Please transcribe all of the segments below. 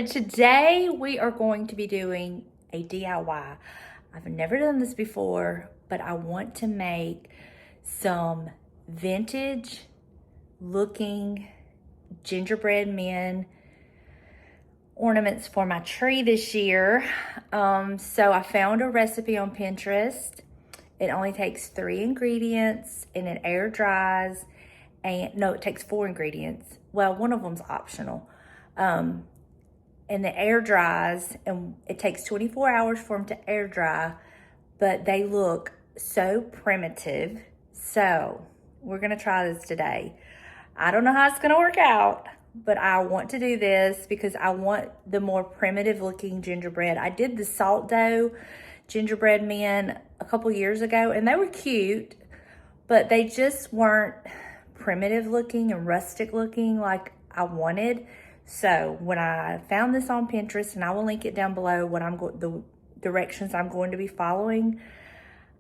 So today we are going to be doing a DIY. I've never done this before, but I want to make some vintage looking gingerbread men ornaments for my tree this year. So I found a recipe on Pinterest. It only takes 3 ingredients and it air dries. And no, it takes 4 ingredients. Well, one of them's optional. And the air dries, and it takes 24 hours for them to air dry, but they look so primitive. So we're gonna try this today. I don't know how it's gonna work out, but I want to do this because I want the more primitive looking gingerbread. I did the salt dough gingerbread men a couple years ago, and they were cute, but they just weren't primitive looking and rustic looking like I wanted. So when I found this on Pinterest, and I will link it down below the directions I'm going to be following,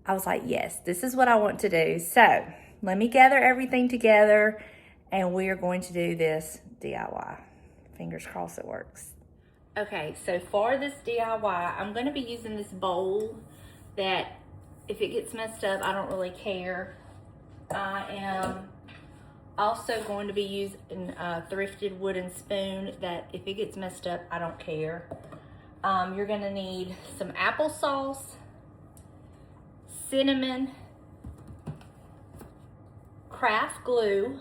I was like, yes, this is what I want to do. So let me gather everything together and we are going to do this DIY. Fingers crossed it works. Okay, so for this DIY, I'm going to be using this bowl that if it gets messed up, I don't really care. I am also going to be using a thrifted wooden spoon that if it gets messed up, I don't care. You're going to need some applesauce, cinnamon, craft glue,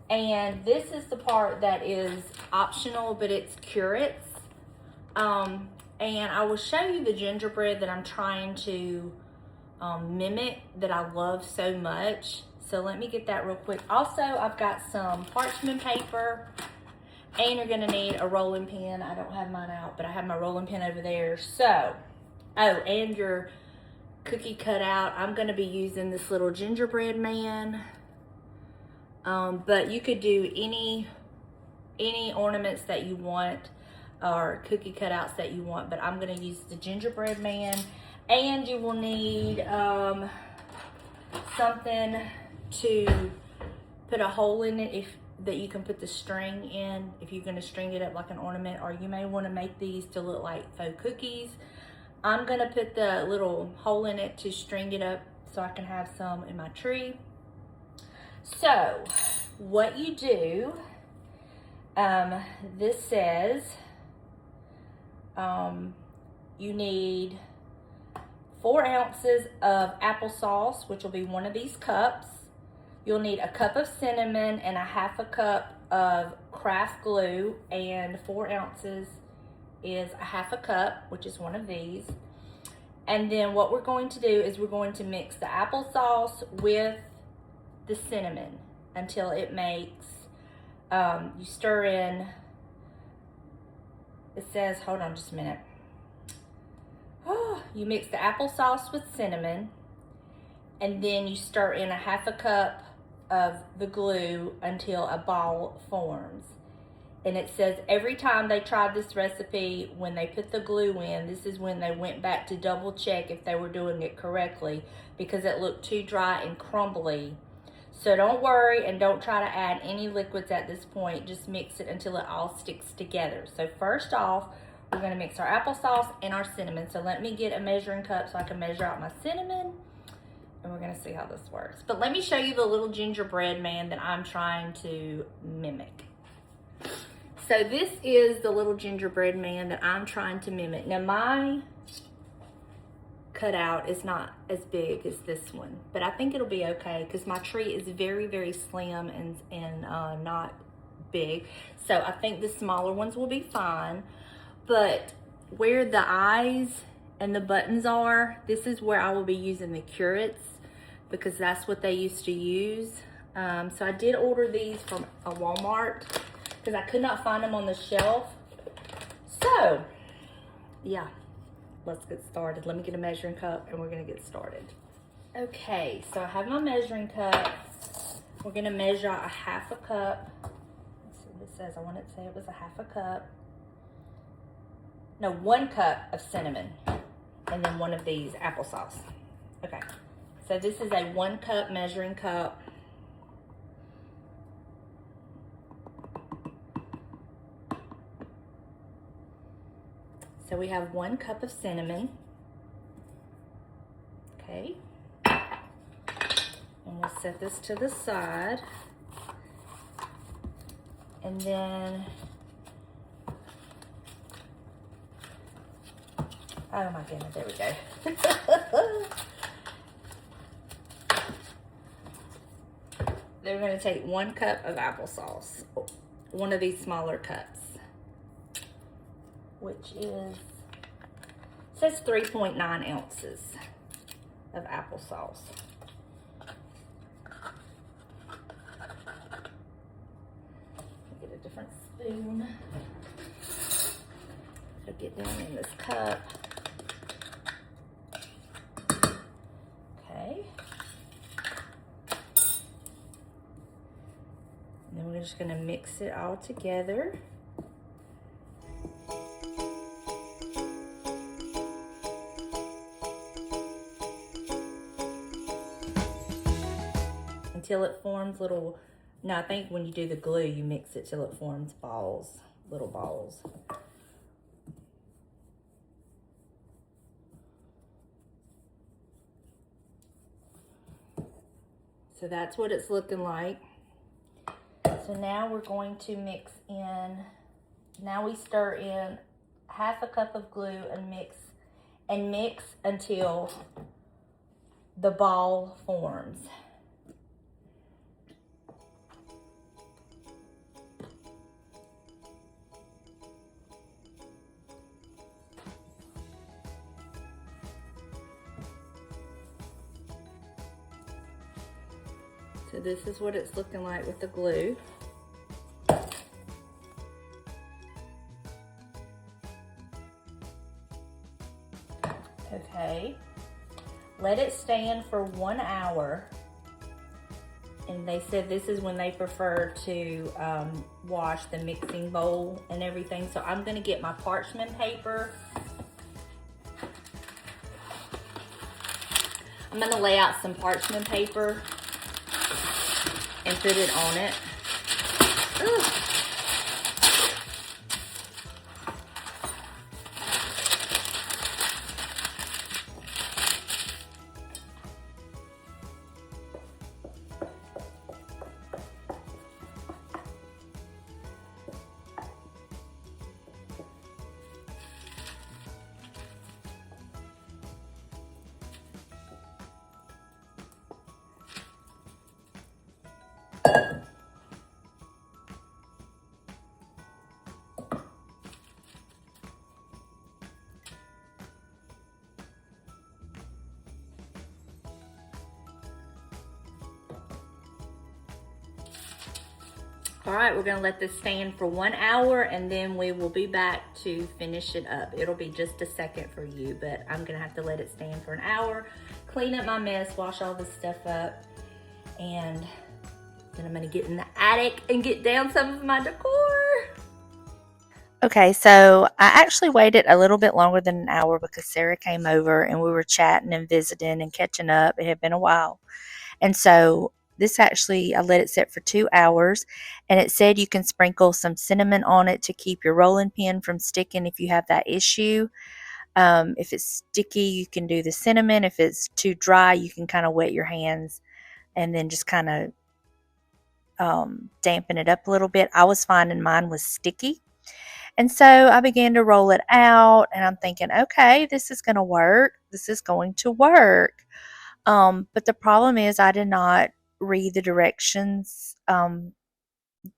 and this is the part that is optional, but it's curates. And I will show you the gingerbread that I'm trying to mimic that I love so much. So let me get that real quick. Also, I've got some parchment paper, and you're gonna need a rolling pin. I don't have mine out, but I have my rolling pin over there. So, oh, and your cookie cutout. I'm gonna be using this little gingerbread man. But you could do any ornaments that you want or cookie cutouts that you want, but I'm gonna use the gingerbread man. And you will need something to put a hole in it that you can put the string in if you're gonna string it up like an ornament, or you may wanna make these to look like faux cookies. I'm gonna put the little hole in it to string it up so I can have some in my tree. So what you do, this says you need 4 ounces of applesauce, which will be one of these cups. You'll need a cup of cinnamon and a half a cup of craft glue, and 4 ounces is a half a cup, which is one of these. And then what we're going to do is we're going to mix the applesauce with the cinnamon until it makes, you stir in, it says, hold on just a minute. You mix the applesauce with cinnamon, and then you stir in a half a cup of the glue until a ball forms. And it says every time they tried this recipe, when they put the glue in, this is when they went back to double check if they were doing it correctly, because it looked too dry and crumbly. So don't worry and don't try to add any liquids at this point. Just mix it until it all sticks together. So first off, we're gonna mix our applesauce and our cinnamon. So let me get a measuring cup so I can measure out my cinnamon, and we're gonna see how this works. But let me show you the little gingerbread man that I'm trying to mimic. So this is the little gingerbread man that I'm trying to mimic. Now my cutout is not as big as this one, but I think it'll be okay because my tree is very, very slim and not big. So I think the smaller ones will be fine. But where the eyes and the buttons are, this is where I will be using the curates because that's what they used to use. So I did order these from a Walmart because I could not find them on the shelf. So yeah, let's get started. Let me get a measuring cup and we're gonna get started. Okay, so I have my measuring cup. We're gonna measure out a half a cup. Let's see what it says. I wanted to say it was a half a cup. No, 1 cup of cinnamon, and then one of these applesauce. Okay, so this is a 1 cup measuring cup. So we have 1 cup of cinnamon. Okay. And we'll set this to the side. And then, oh my goodness, there we go. Then we're going to take 1 cup of applesauce, one of these smaller cups, which is, it says 3.9 ounces of applesauce. Get a different spoon. It'll get down in this cup. Okay. And then we're just going to mix it all together. Until it forms little, no, I think when you do the glue, you mix it till it forms balls, little balls. So that's what it's looking like. So now we're going to mix in, now we stir in 1/2 cup of glue and mix until the ball forms. So this is what it's looking like with the glue. Okay, let it stand for 1 hour. And they said this is when they prefer to wash the mixing bowl and everything. So I'm gonna get my parchment paper. I'm gonna lay out some parchment paper and put it on it. Ooh. All right, we're gonna let this stand for 1 hour and then we will be back to finish it up. It'll be just a second for you, but I'm gonna have to let it stand for an hour, clean up my mess, wash all this stuff up, and then I'm gonna get in the attic and get down some of my decor. Okay, so I actually waited a little bit longer than an hour because Sarah came over and we were chatting and visiting and catching up. It had been a while. And so this actually, I let it sit for 2 hours, and it said you can sprinkle some cinnamon on it to keep your rolling pin from sticking if you have that issue. If it's sticky, you can do the cinnamon. If it's too dry, you can kind of wet your hands and then just kind of dampen it up a little bit. I was finding mine was sticky. And so I began to roll it out, and I'm thinking, okay, this is going to work. This is going to work. But the problem is I did not read the directions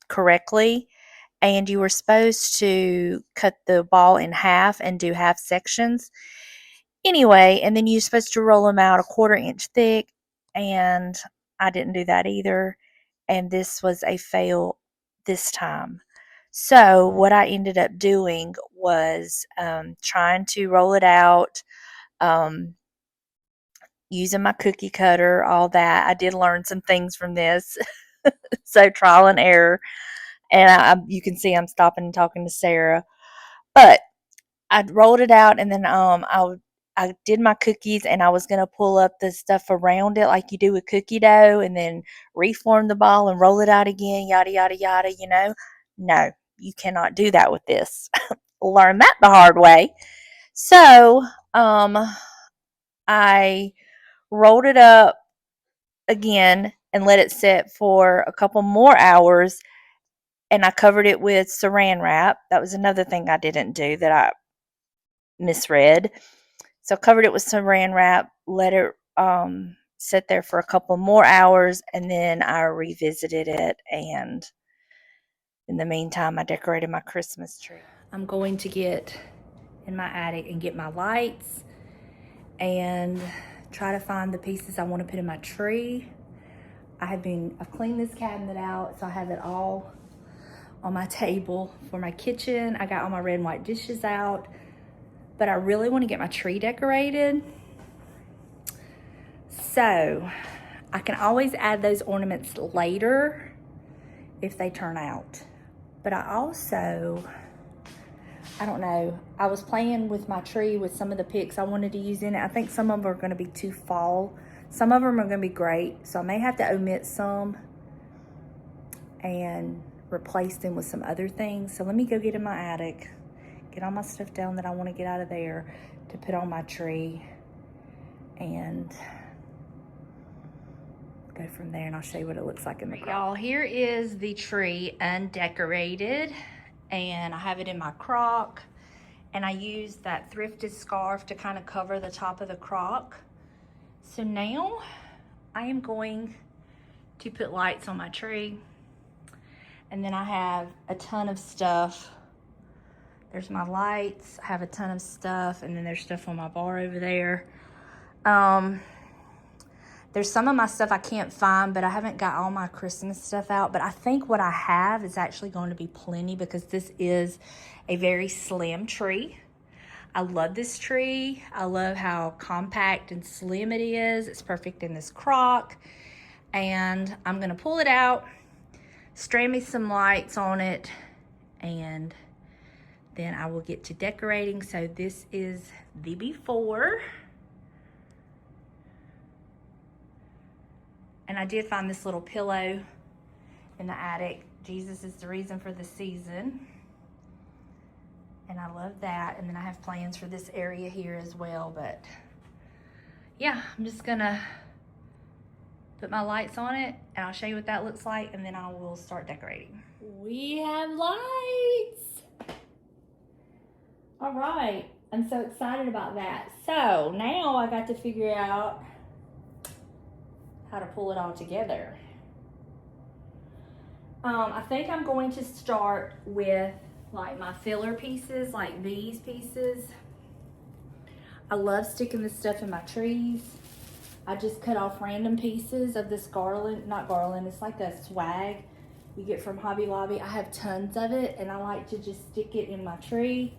correctly, and you were supposed to cut the ball in half and do half sections anyway, and then you're supposed to roll them out 1/4 inch thick, and I didn't do that either, and this was a fail this time. So what I ended up doing was trying to roll it out, using my cookie cutter, all that. I did learn some things from this. So trial and error. And you can see I'm stopping and talking to Sarah. But I rolled it out, and then I did my cookies, and I was going to pull up the stuff around it like you do with cookie dough and then reform the ball and roll it out again, yada, yada, yada, you know. No, you cannot do that with this. Learn that the hard way. So, I rolled it up again and let it sit for a couple more hours, and I covered it with saran wrap. That was another thing I didn't do that I misread. So I covered it with saran wrap, let it sit there for a couple more hours, and then I revisited it, and in the meantime I decorated my Christmas tree. I'm going to get in my attic and get my lights and try to find the pieces I want to put in my tree. I've cleaned this cabinet out, so I have it all on my table for my kitchen. I got all my red and white dishes out, but I really want to get my tree decorated. So I can always add those ornaments later if they turn out. But I don't know, I was playing with my tree with some of the picks I wanted to use in it. I think some of them are going to be too fall. Some of them are going to be great, so I may have to omit some and replace them with some other things. So let me go get in my attic, get all my stuff down that I want to get out of there to put on my tree, and go from there, and I'll show you what it looks like in the crock. Y'all, here is the tree undecorated, and I have it in my crock, and I used that thrifted scarf to kind of cover the top of the crock. So now I am going to put lights on my tree, and then I have a ton of stuff. There's my lights, I have a ton of stuff, and then there's stuff on my bar over there. There's some of my stuff I can't find, but I haven't got all my Christmas stuff out. But I think what I have is actually going to be plenty, because this is a very slim tree. I love this tree. I love how compact and slim it is. It's perfect in this crock. And I'm going to pull it out, strand me some lights on it, and then I will get to decorating. So this is the before. And I did find this little pillow in the attic. Jesus is the reason for the season. And I love that. And then I have plans for this area here as well. But yeah, I'm just gonna put my lights on it, and I'll show you what that looks like, and then I will start decorating. We have lights. All right, I'm so excited about that. So now I got to figure out how to pull it all together. I think I'm going to start with like my filler pieces, like these pieces. I love sticking this stuff in my trees. I just cut off random pieces of this garland, not garland, it's like a swag you get from Hobby Lobby. I have tons of it, and I like to just stick it in my tree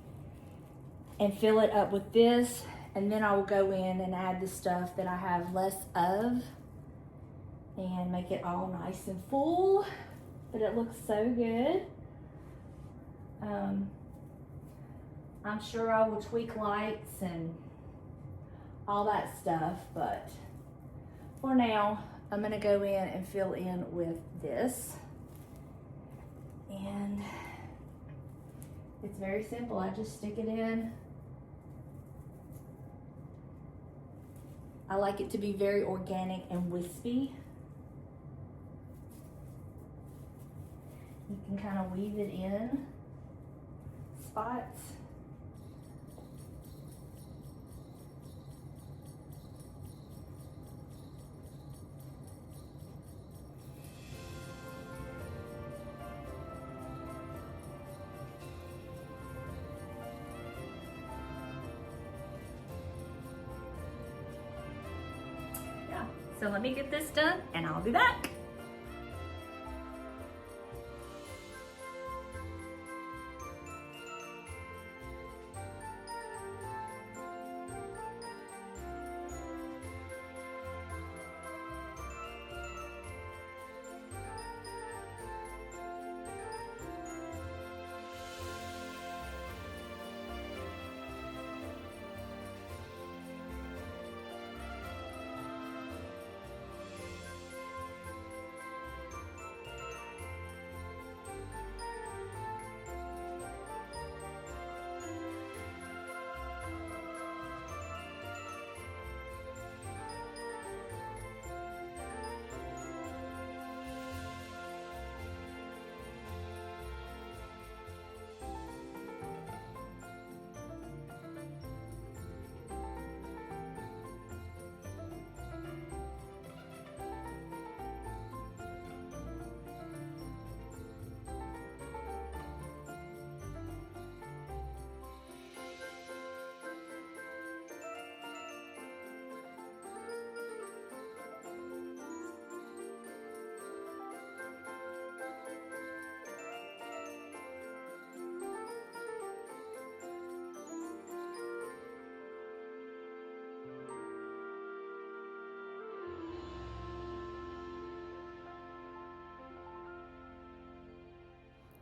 and fill it up with this, and then I will go in and add the stuff that I have less of and make it all nice and full. But it looks so good. I'm sure I will tweak lights and all that stuff, but for now, I'm gonna go in and fill in with this. And it's very simple. I just stick it in. I like it to be very organic and wispy. You can kind of weave it in spots. Yeah, so let me get this done and I'll be back.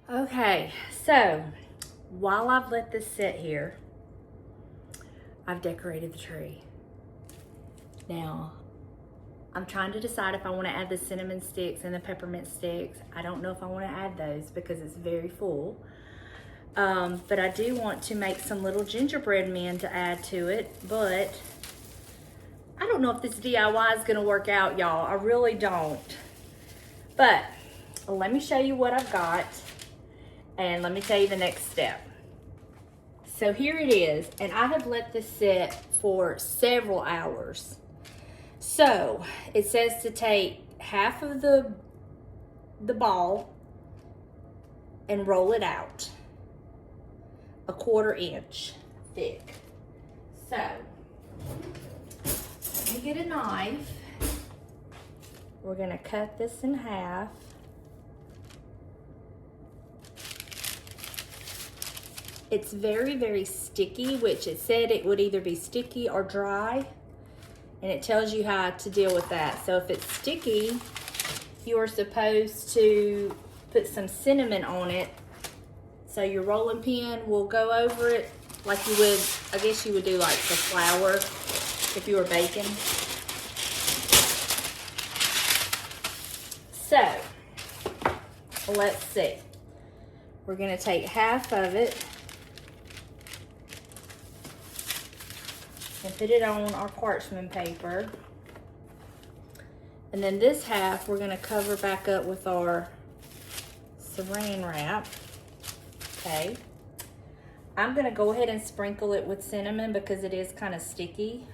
Okay, so while I've let this sit here, I've decorated the tree. Now, I'm trying to decide if I want to add the cinnamon sticks and the peppermint sticks. I don't know if I want to add those because it's very full. But I do want to make some little gingerbread men to add to it, but I don't know if this DIY is going to work out, y'all. I really don't. But let me show you what I've got, and let me tell you the next step. So here it is, and I have let this sit for several hours. So it says to take half of the ball and roll it out 1/4 inch thick. So let me get a knife. We're gonna cut this in half. It's very, very sticky, which it said it would either be sticky or dry, and it tells you how to deal with that. So if it's sticky, you are supposed to put some cinnamon on it. So your rolling pin will go over it like you would, I guess you would do like the flour if you were baking. So, let's see. We're gonna take half of it and put it on our parchment paper. And then this half we're gonna cover back up with our saran wrap. Okay. I'm gonna go ahead and sprinkle it with cinnamon because it is kind of sticky.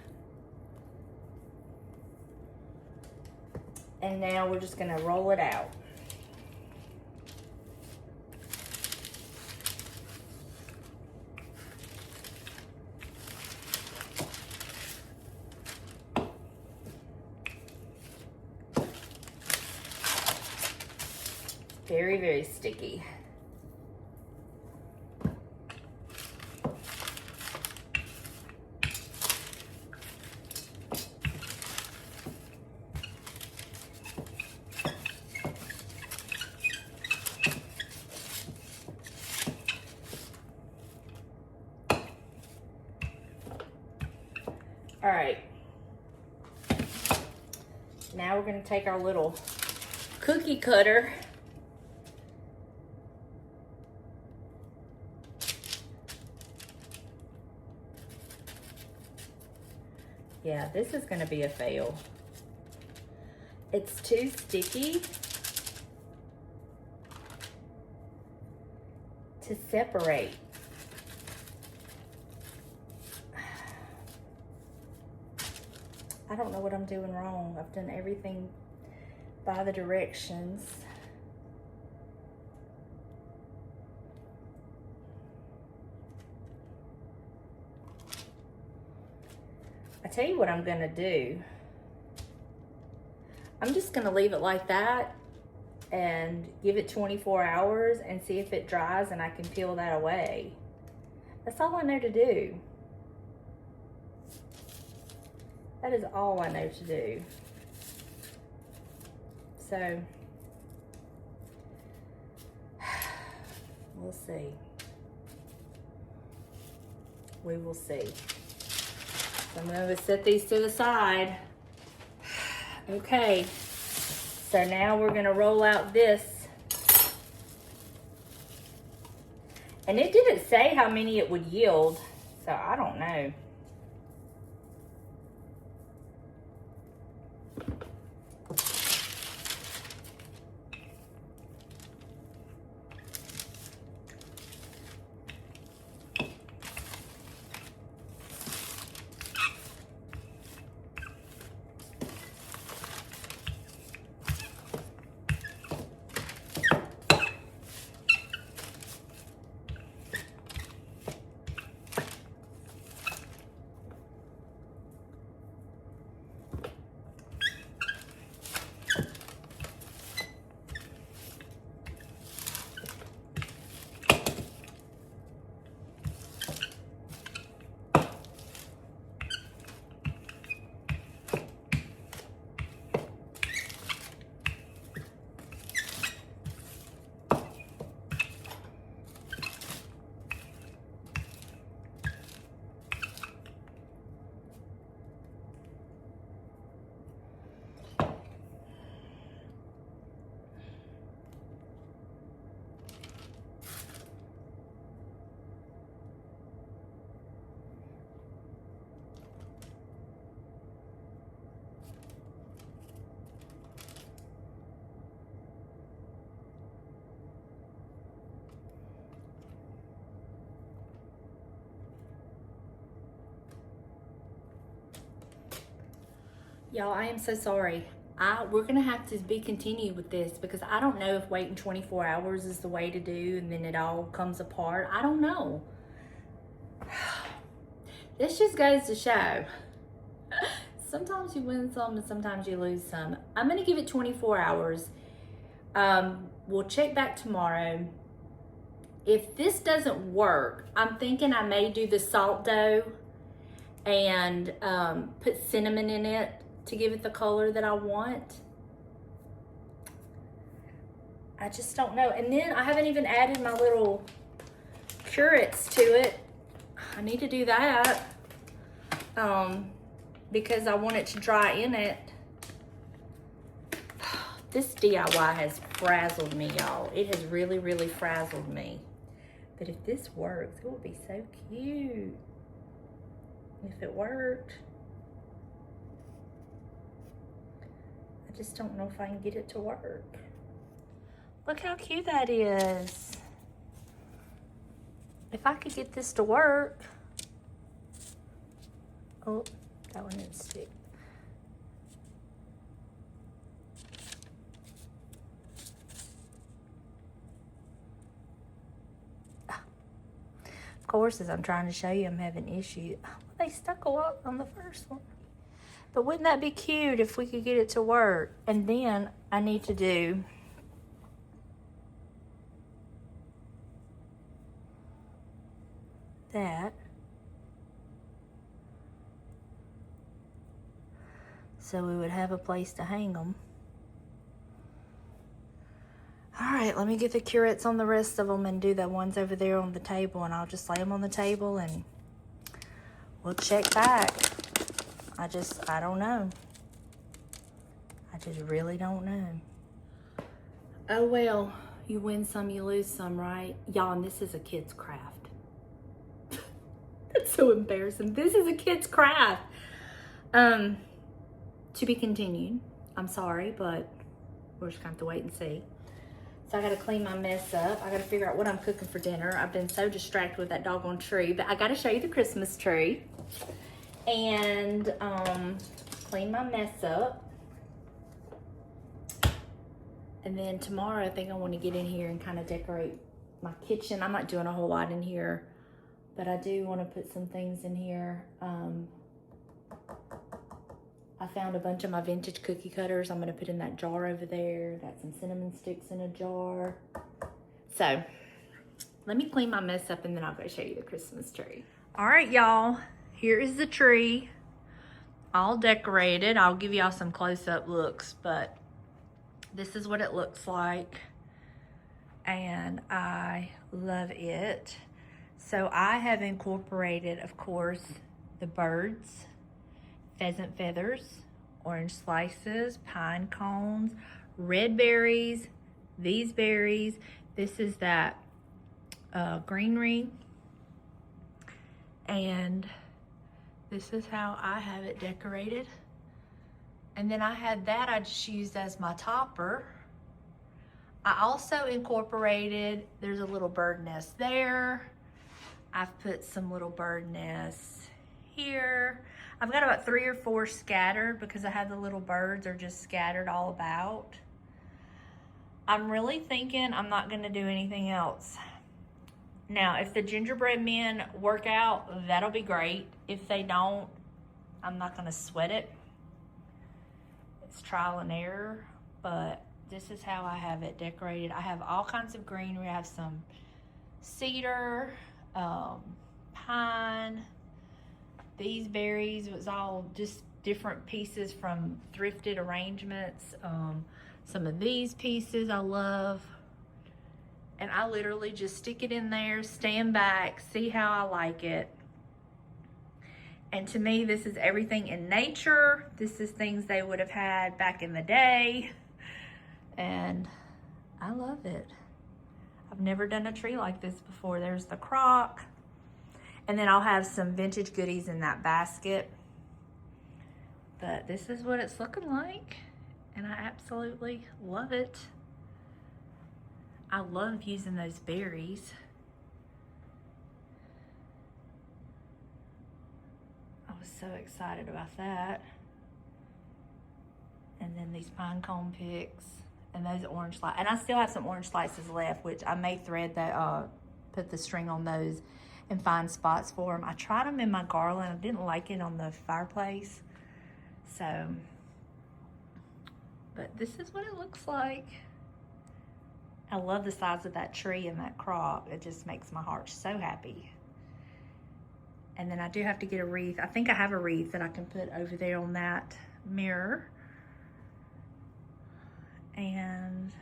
And now we're just gonna roll it out. Very, very sticky. All right, now we're gonna take our little cookie cutter yeah, this is gonna be a fail. It's too sticky to separate. I don't know what I'm doing wrong. I've done everything by the directions. I tell you what I'm gonna do. I'm just gonna leave it like that and give it 24 hours and see if it dries and I can peel that away. That's all I know to do. That is all I know to do. So, we'll see. We will see. So I'm gonna set these to the side. Okay, so now we're gonna roll out this. And it didn't say how many it would yield, so I don't know. Y'all, I am so sorry. We're gonna have to be continued with this because I don't know if waiting 24 hours is the way to do and then it all comes apart. I don't know. This just goes to show. Sometimes you win some and sometimes you lose some. I'm gonna give it 24 hours. We'll check back tomorrow. If this doesn't work, I'm thinking I may do the salt dough and put cinnamon in it to give it the color that I want. I just don't know. And then I haven't even added my little curets to it. I need to do that because I want it to dry in it. This DIY has frazzled me, y'all. It has really, really frazzled me. But if this works, it would be so cute. If it worked. I just don't know if I can get it to work. Look how cute that is. If I could get this to work. Oh, that one didn't stick. Of course, as I'm trying to show you, I'm having issues. They stuck a lot on the first one. But wouldn't that be cute if we could get it to work? And then I need to do that. So we would have a place to hang them. All right, let me get the curets on the rest of them and do the ones over there on the table, and I'll just lay them on the table and we'll check back. I don't know. I just really don't know. Oh well, you win some, you lose some, right? Y'all, and this is a kid's craft. That's so embarrassing. This is a kid's craft. To be continued. I'm sorry, but we're just gonna have to wait and see. So I gotta clean my mess up. I gotta figure out what I'm cooking for dinner. I've been so distracted with that doggone tree, but I gotta show you the Christmas tree and clean my mess up. And then tomorrow I think I want to get in here and kind of decorate my kitchen. I'm not doing a whole lot in here, but I do want to put some things in here. I found a bunch of my vintage cookie cutters. I'm gonna put in that jar over there. Got some cinnamon sticks in a jar. So let me clean my mess up and then I'll go show you the Christmas tree. All right, y'all, here is the tree all decorated. I'll give y'all some close-up looks, but this is what it looks like. And I love it. So I have incorporated, of course, the birds, pheasant feathers, orange slices, pine cones, red berries, these berries. This is that greenery. And this is how I have it decorated. And then I had that I just used as my topper. I also incorporated, there's a little bird nest there. I've put some little bird nests here. I've got about 3 or 4 scattered because I have the little birds are just scattered all about. I'm really thinking I'm not gonna do anything else. Now, if the gingerbread men work out, that'll be great. If they don't, I'm not gonna sweat it. It's trial and error, but this is how I have it decorated. I have all kinds of greenery. I have some cedar, pine. These berries was all just different pieces from thrifted arrangements. Some of these pieces I love. And I literally just stick it in there, stand back, see how I like it. And to me, this is everything in nature. This is things they would have had back in the day. And I love it. I've never done a tree like this before. There's the crock. And then I'll have some vintage goodies in that basket. But this is what it's looking like. And I absolutely love it. I love using those berries. I was so excited about that. And then these pine cone picks and those orange slices. And I still have some orange slices left, which I may thread that, put the string on those and find spots for them. I tried them in my garland. I didn't like it on the fireplace. So, but this is what it looks like. I love the size of that tree and that crop. It just makes my heart so happy. And then I do have to get a wreath. I think I have a wreath that I can put over there on that mirror. And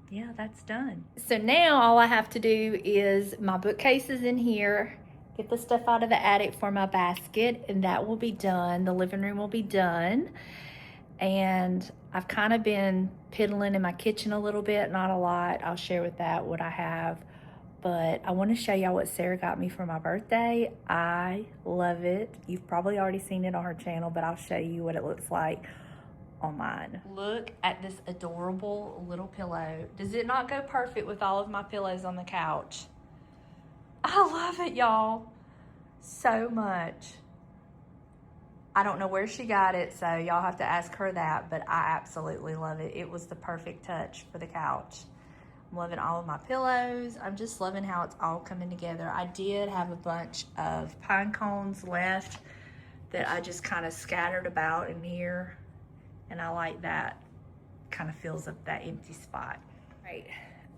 yeah, that's done. So now all I have to do is my bookcases in here, get the stuff out of the attic for my basket, and that will be done. The living room will be done. And I've kind of been piddling in my kitchen a little bit, not a lot. I'll share with that what I have. But I want to show y'all what Sarah got me for my birthday. I love it. You've probably already seen it on her channel, but I'll show you what it looks like on mine. Look at this adorable little pillow. Does it not go perfect with all of my pillows on the couch? I love it, y'all, so much. I don't know where she got it, so y'all have to ask her that, but I absolutely love it. It was the perfect touch for the couch. I'm loving all of my pillows. I'm just loving how it's all coming together. I did have a bunch of pine cones left that I just kind of scattered about in here, and I like that. Kind of fills up that empty spot. Right.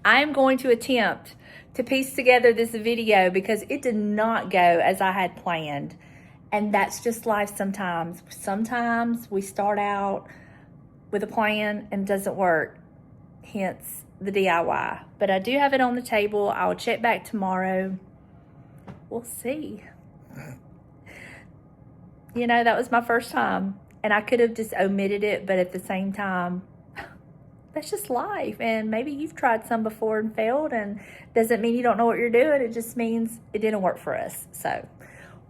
I'm going to attempt to piece together this video because it did not go as I had planned. And that's just life sometimes. Sometimes we start out with a plan and it doesn't work, hence the DIY. But I do have it on the table. I'll check back tomorrow. We'll see. You know, that was my first time. And I could have just omitted it, but at the same time, that's just life. And maybe you've tried some before and failed, and doesn't mean you don't know what you're doing. It just means it didn't work for us. So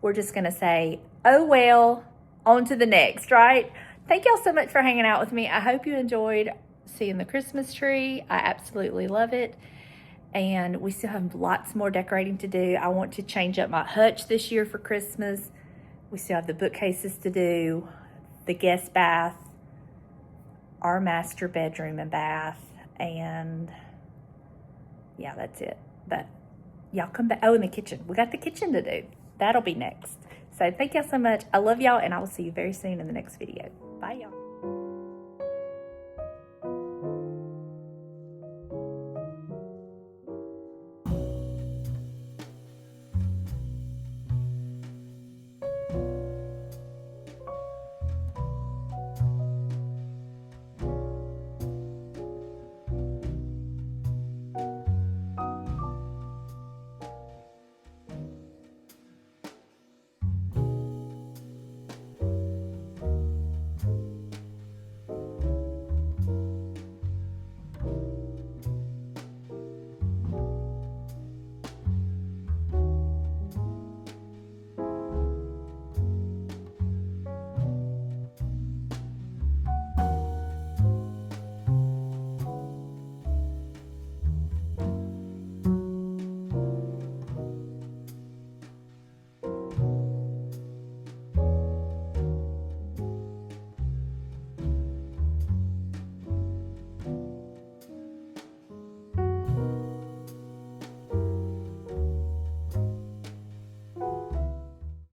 we're just going to say, oh, well, on to the next, right? Thank y'all so much for hanging out with me. I hope you enjoyed seeing the Christmas tree. I absolutely love it. And we still have lots more decorating to do. I want to change up my hutch this year for Christmas. We still have the bookcases to do, the guest bath, our master bedroom and bath, and yeah, that's it. But y'all come back. Oh, in the kitchen. We got the kitchen to do. That'll be next. So thank y'all so much. I love y'all, and I will see you very soon in the next video. Bye, y'all.